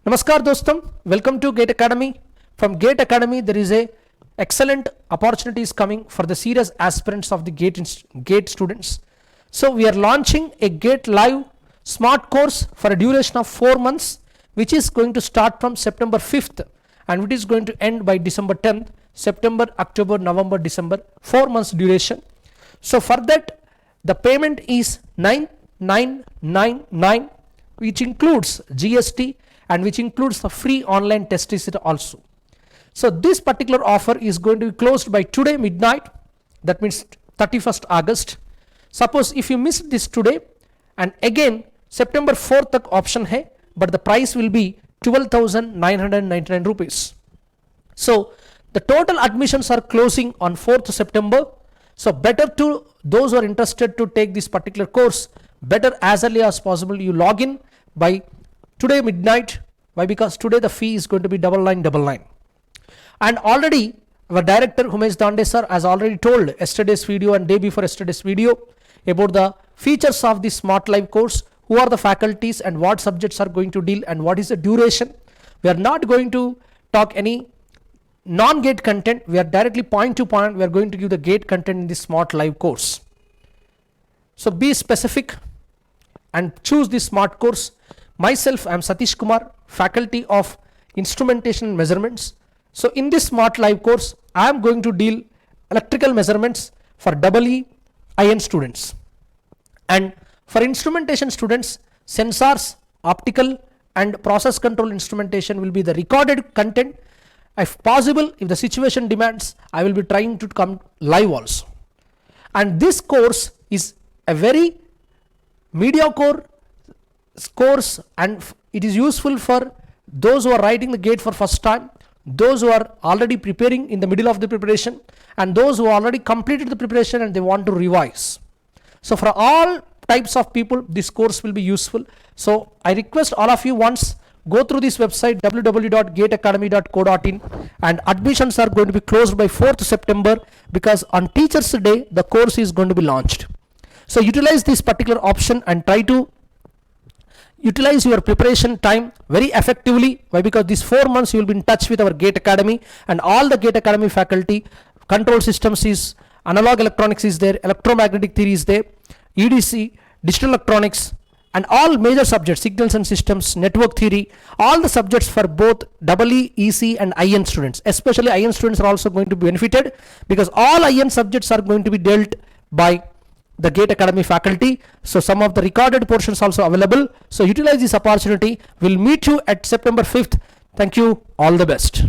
Namaskar dostam, welcome to Gate Academy. From Gate Academy there is a excellent opportunities coming for the serious aspirants of the Gate students. So we are launching a Gate Live smart course for a duration of 4 months, which is going to start from September 5th and it is going to end by December 10th, September, October, November, December, 4 months duration. So for that the payment is 9999, which includes GST and which includes the free online test visit also. So this particular offer is going to be closed by today midnight, that means 31st August. Suppose if you miss this today and again September 4th tak option hai, but the price will be 12,999 rupees. So the total admissions are closing on 4th September. So better to those who are interested to take this particular course, better as early as possible you log in by today midnight. Why? Because today the fee is going to be 9999. And already our director Umesh Dande sir has already told yesterday's video and day before yesterday's video about the features of this Smart Live course, who are the faculties and what subjects are going to deal and what is the duration. We are not going to talk any non-gate content. We are directly point to point. We are going to give the gate content in this Smart Live course. So be specific and choose this smart course. Myself, I am Satish Kumar, faculty of instrumentation and measurements. So in this Smart Live course, I am going to deal electrical measurements for EE IN students. And for instrumentation students, sensors, optical and process control instrumentation will be the recorded content. If possible, if the situation demands, I will be trying to come live also. And this course is a very mediocre course and it is useful for those who are writing the gate for first time, those who are already preparing in the middle of the preparation, and those who already completed the preparation and they want to revise. So for all types of people this course will be useful. So I request all of you once go through this website www.gateacademy.co.in, and admissions are going to be closed by 4th September because on Teachers Day the course is going to be launched. So utilize this particular option and try to utilize your preparation time very effectively. Why? Because these 4 months you will be in touch with our Gate Academy and all the Gate Academy faculty. Control systems is, analog electronics is there, electromagnetic theory is there, EDC, digital electronics, and all major subjects, signals and systems, network theory, all the subjects for both EE, EC and IN students. Especially IN students are also going to be benefited because all IN subjects are going to be dealt by the Gate Academy faculty. So some of the recorded portions also available. So utilize this opportunity. We'll meet you at September 5th. Thank you. All the best.